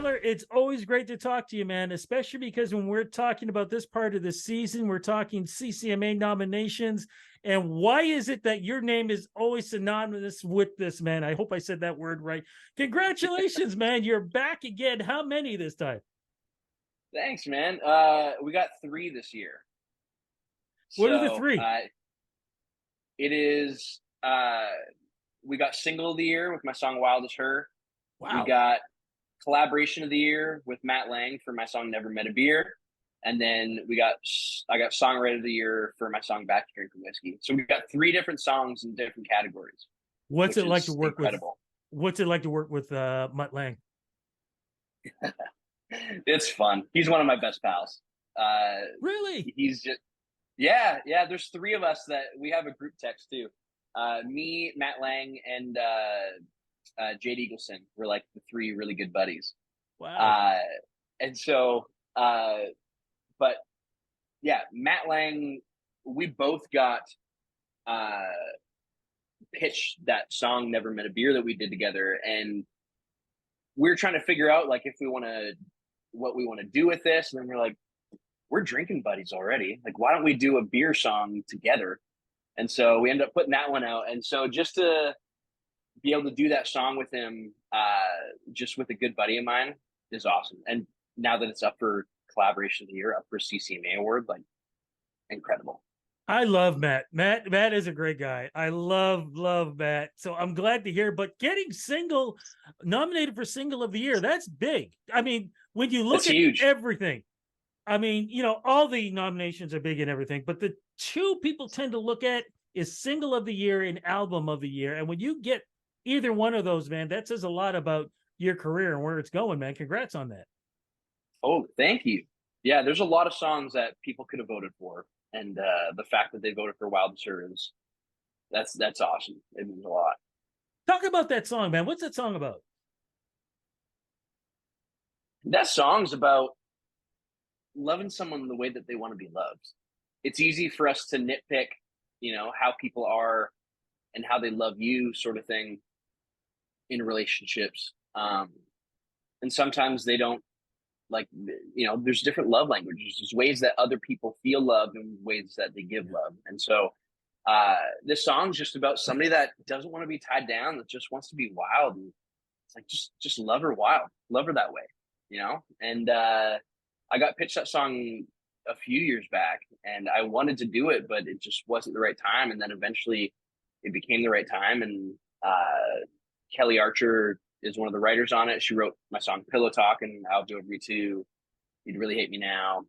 Tyler, it's always great to talk to you, man, especially because when we're talking about this part of the season, we're talking CCMA nominations. And why is it that your name is always synonymous with this, man? I hope I said that word right. Congratulations, man. You're back again. How many this time? Thanks, man. We got 3 this year. What are the So 3? it is we got single of the year with my song Wild as Her. We Wow. got collaboration of the year with Matt Lang for my song Never Met a Beer. And then I got songwriter of the year for my song Back to Drinking Whiskey. So we got 3 different songs in different categories, What's which it like to is work with incredible. Mutt Lang? It's fun. He's one of my best pals. Really? He's just yeah. There's 3 of us that we have a group text too. Me, Matt Lang, and Jade Eagleson. We're like the 3 really good buddies. Wow. Uh, and so, but yeah, Matt Lang. We both got uh, pitched that song "Never Met a Beer" that we did together, and we're trying to figure out like if we want to what we want to do with this. And then we're like, we're drinking buddies already. Like, why don't we do a beer song together? And so we ended up putting that one out. And so just to be able to do that song with him, just with a good buddy of mine, is awesome. And now that it's up for collaboration of the year, up for CCMA award, like incredible. I love Matt. Matt is a great guy. I love Matt. So I'm glad to hear. But getting single nominated for single of the year, that's big. I mean, when you That's look at huge. everything, I mean, all the nominations are big and everything, but the 2 people tend to look at is single of the year and album of the year. And when you get either one of those, man, that says a lot about your career and where it's going, man. Congrats on that. Oh, thank you. Yeah, there's a lot of songs that people could have voted for, and the fact that they voted for Wild is that's awesome. It means a lot. Talk about that song, man. What's that song about? That song's about loving someone the way that they want to be loved. It's easy for us to nitpick, how people are and how they love you, sort of thing, in relationships. And sometimes they don't like, there's different love languages. There's ways that other people feel love and ways that they give love. And so this song's just about somebody that doesn't want to be tied down, that just wants to be wild. And it's like, just love her wild, love her that way. And I got pitched that song a few years back and I wanted to do it, but it just wasn't the right time. And then eventually it became the right time. And Kelly Archer is one of the writers on it. She wrote my song Pillow Talk and I'll Do Every Two, You'd Really Hate Me Now,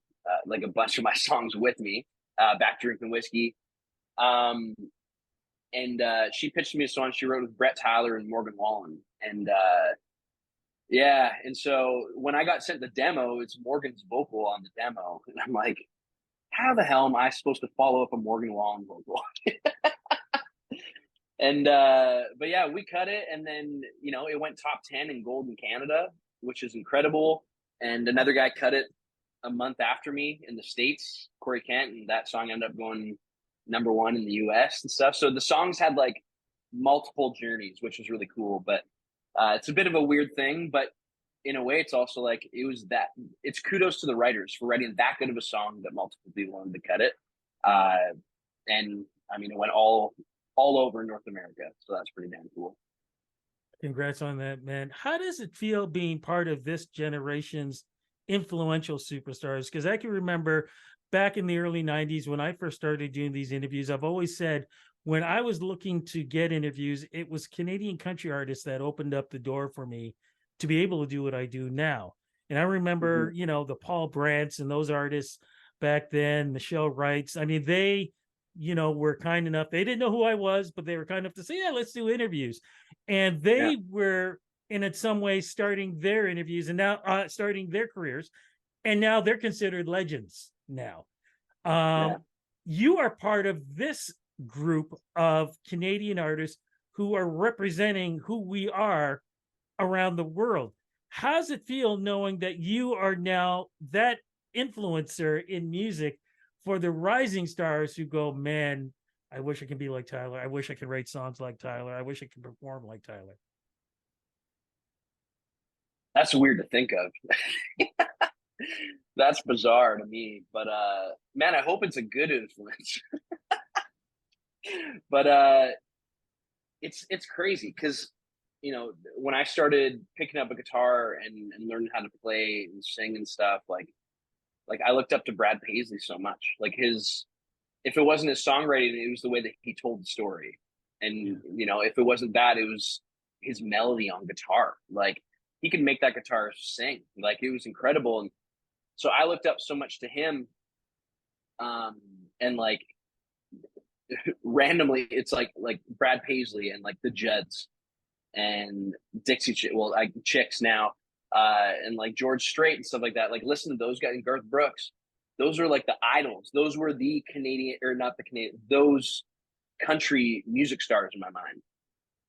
like a bunch of my songs with me, Back Drinking Whiskey. And she pitched me a song she wrote with Brett Tyler and Morgan Wallen. And yeah, and so when I got sent the demo, it's Morgan's vocal on the demo. And I'm like, how the hell am I supposed to follow up a Morgan Wallen vocal? And but yeah, we cut it, and then it went top 10 in gold in Canada, which is incredible. And another guy cut it a month after me in the States, Corey Kent, and that song ended up going #1 in the US and stuff. So the songs had like multiple journeys, which was really cool. But it's a bit of a weird thing, but in a way, it's also like it's kudos to the writers for writing that good of a song that multiple people wanted to cut it. And I mean, it went all over North America. So that's pretty damn cool. Congrats on that, man. How does it feel being part of this generation's influential superstars? Because I can remember back in the early 90s when I first started doing these interviews, I've always said when I was looking to get interviews, it was Canadian country artists that opened up the door for me to be able to do what I do now. And I remember, the Paul Brants and those artists back then, Michelle Wrights. I mean, they were kind enough. They didn't know who I was, but they were kind enough to say, yeah, let's do interviews. And Yeah. they were in some ways starting their interviews and now starting their careers. And now they're considered legends now. Yeah. You are part of this group of Canadian artists who are representing who we are around the world. How does it feel knowing that you are now that influencer in music for the rising stars who go, man, I wish I could be like Tyler. I wish I could write songs like Tyler. I wish I could perform like Tyler. That's weird to think of. That's bizarre to me, but man, I hope it's a good influence. But it's crazy because when I started picking up a guitar and learning how to play and sing and stuff, like I looked up to Brad Paisley so much. Like his, if it wasn't his songwriting, it was the way that he told the story. And if it wasn't that, it was his melody on guitar. Like he could make that guitar sing. Like it was incredible. And so I looked up so much to him. And like randomly, it's like Brad Paisley and like the Jeds and like Chicks now, and like George Strait and stuff like that. Like listen to those guys and Garth Brooks. Those are like the idols. Those were the Canadian, or not the Canadian, those country music stars in my mind.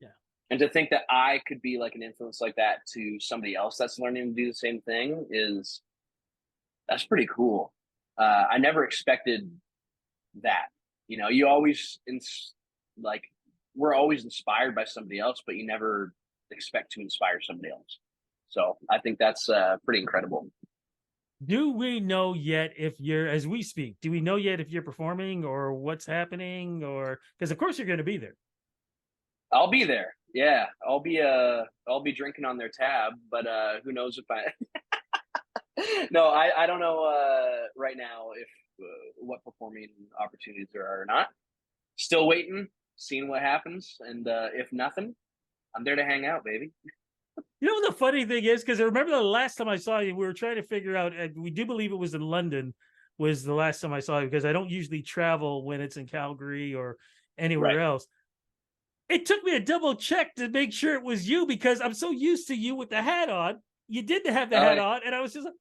Yeah. And to think that I could be like an influence like that to somebody else that's learning to do the same thing that's pretty cool. I never expected that. You always like we're always inspired by somebody else, but you never expect to inspire somebody else. So I think that's pretty incredible. Do we know yet if you're, as we speak, do we know yet if you're performing or what's happening? Or because of course you're going to be there. I'll be there. Yeah, I'll be drinking on their tab, but who knows if I no, I don't know right now if what performing opportunities there are or not. Still waiting, seeing what happens, and if nothing, I'm there to hang out, baby. You know what the funny thing is? Because I remember the last time I saw you, we were trying to figure out, and we do believe it was in London, was the last time I saw you, because I don't usually travel when it's in Calgary or anywhere else. It took me a double check to make sure it was you, because I'm so used to you with the hat on. You did have the hat on, and I was just like,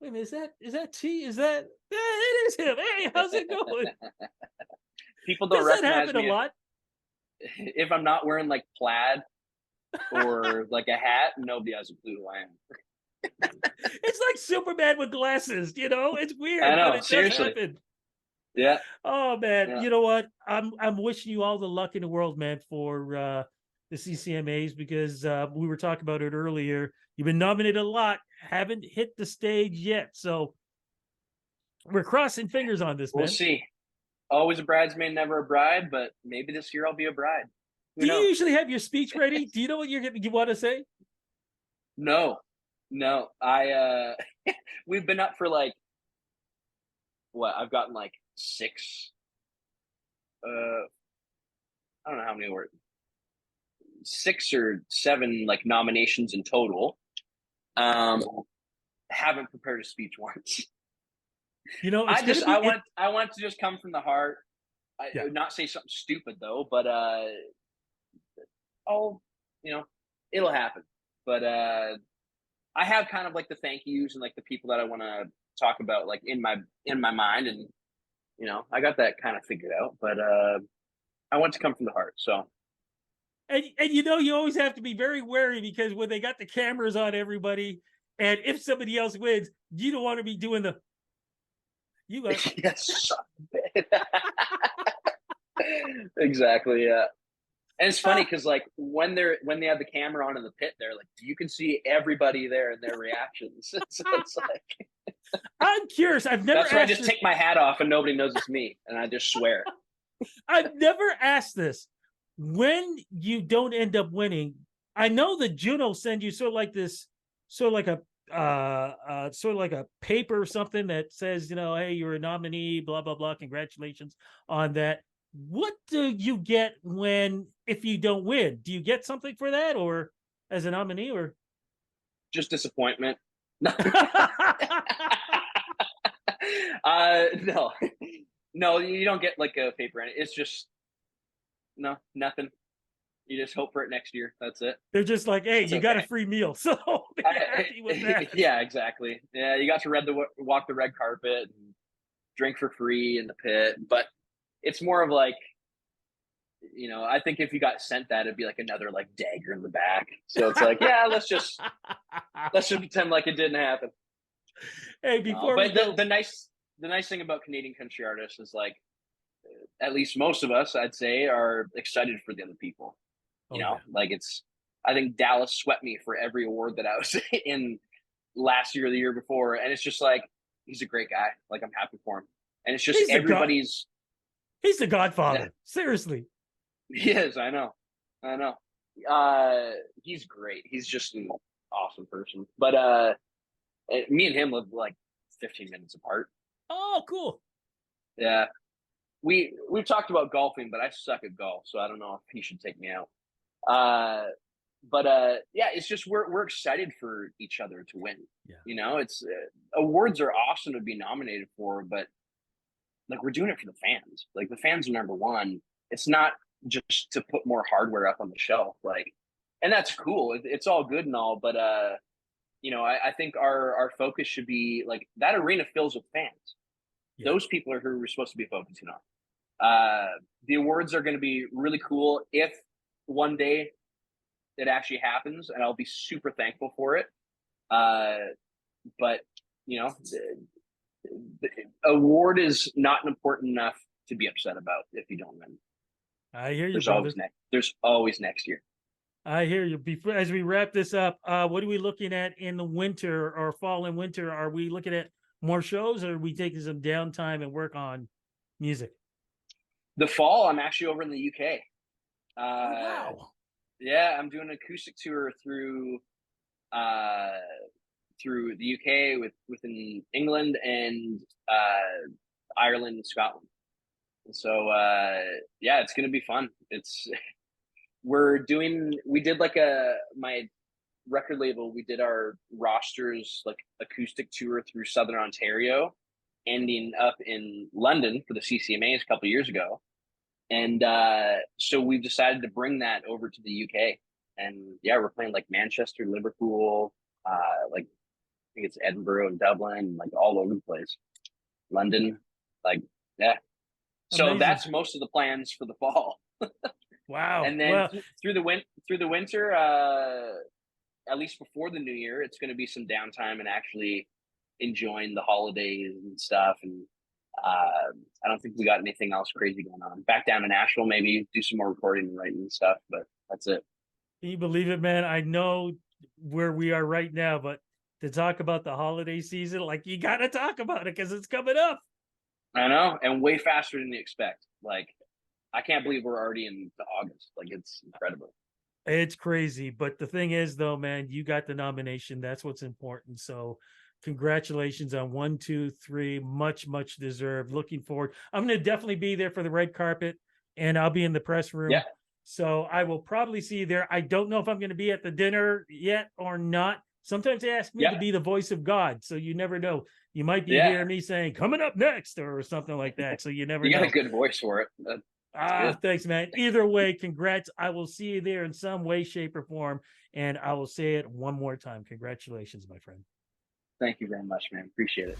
wait a minute, is that T? Is that, yeah, it is him. Hey, how's it going? People don't recognize me a lot. If I'm not wearing like plaid or like a hat, nobody has a clue who I am. It's like Superman with glasses, it's weird. I know, but it seriously. does happen. Yeah. Oh man, yeah. You know what? I'm wishing you all the luck in the world, man, for the CCMAs, because we were talking about it earlier. You've been nominated a lot, haven't hit the stage yet, so we're crossing fingers on this. We'll see. Always a bridesmaid, never a bride, but maybe this year I'll be a bride. Do you usually have your speech ready? Do you know what you want to say? No. I we've been up for like what? I've gotten like 6. I don't know how many were. 6 or 7 like nominations in total. Haven't prepared a speech once. I want to just come from the heart. I would not say something stupid though, but it'll happen. But I have kind of like the thank yous and like the people that I want to talk about like in my mind, and I got that kind of figured out. But I want to come from the heart. So and you always have to be very wary, because when they got the cameras on everybody, and if somebody else wins, you don't want to be doing the yes. Exactly, yeah. And it's funny because like when they have the camera on in the pit, they're like, you can see everybody there and their reactions. So it's like I'm curious. I've never. That's where I just take my hat off and nobody knows it's me, and I just swear. I've never asked this. When you don't end up winning, I know the Juno send you sort of like a paper or something that says, hey, you're a nominee, blah blah blah, congratulations on that. What do you get if you don't win? Do you get something for that, or as a nominee, or just disappointment? No. No, you don't get like a paper. It's just nothing. You just hope for it next year. That's it. They're just like, hey, you got a free meal, so be happy with that. Yeah, exactly. Yeah, you got to walk the red carpet and drink for free in the pit. But it's more of like, I think if you got sent that, it'd be like another like dagger in the back. So it's like, yeah, let's just pretend like it didn't happen. Hey, the nice thing about Canadian country artists is like, at least most of us, I'd say, are excited for the other people. Like it's I think Dallas swept me for every award that I was in last year or the year before. And it's just like, he's a great guy. Like, I'm happy for him. And it's just He's the god. everybody's. He's the Yeah, Godfather. Seriously. he is. I know. I know. He's great. He's just an awesome person. But me and him live like 15 minutes apart. Oh, cool. Yeah. We've talked about golfing, but I suck at golf, so I don't know if he should take me out. But yeah, it's just we're excited for each other to win. Yeah. You know, it's awards are awesome to be nominated for, but like, we're doing it for the fans. Like, the fans are number one. It's not just to put more hardware up on the shelf. Like, and that's cool. It's all good and all, but you know, I think our focus should be like, that arena fills with fans. Yeah. Those people are who we're supposed to be focusing on. The awards are going to be really cool if one day it actually happens, and I'll be super thankful for it. But you know, the award is not important enough to be upset about if you don't win. I hear you, There's brother. always there's always next year. I hear you. Before, as we wrap this up, what are we looking at in the winter or fall and winter? Are we looking at more shows, or are we taking some downtime and work on music? The fall, I'm actually over in the UK. Wow. Yeah, I'm doing an acoustic tour through the UK within England and Ireland and Scotland. And so yeah, it's gonna be fun. We did like my record label, we did our rosters like acoustic tour through Southern Ontario, ending up in London for the CCMAs a couple of years ago. And so we've decided to bring that over to the UK. And yeah, we're playing like Manchester, Liverpool, like I think it's Edinburgh and Dublin, like all over the place. London, like, yeah. So Amazing. that's most of the plans for the fall. Wow. And then well, through the winter, at least before the new year, it's going to be some downtime and actually enjoying the holidays and stuff. And I don't think we got anything else crazy going on. Back down to Nashville, maybe do some more recording and writing and stuff, but that's it. can you believe it, man? I know where we are right now, but to talk about the holiday season, like, you got to talk about it because it's coming up. I know, and way faster than you expect. Like, I can't believe we're already into August. Like, it's incredible. It's crazy. But the thing is, though, man, you got the nomination. That's what's important. So congratulations on 1, 2, 3. Much, much deserved. Looking forward. I'm going to definitely be there for the red carpet, and I'll be in the press room. Yeah. So I will probably see you there. I don't know if I'm going to be at the dinner yet or not. Sometimes they ask me to be the voice of God. So you never know. You might be hearing me saying, coming up next, or something like that. So you never know. You got a good voice for it. Thanks, man. Either way, congrats. I will see you there in some way, shape, or form. And I will say it one more time. Congratulations, my friend. Thank you very much, man. Appreciate it.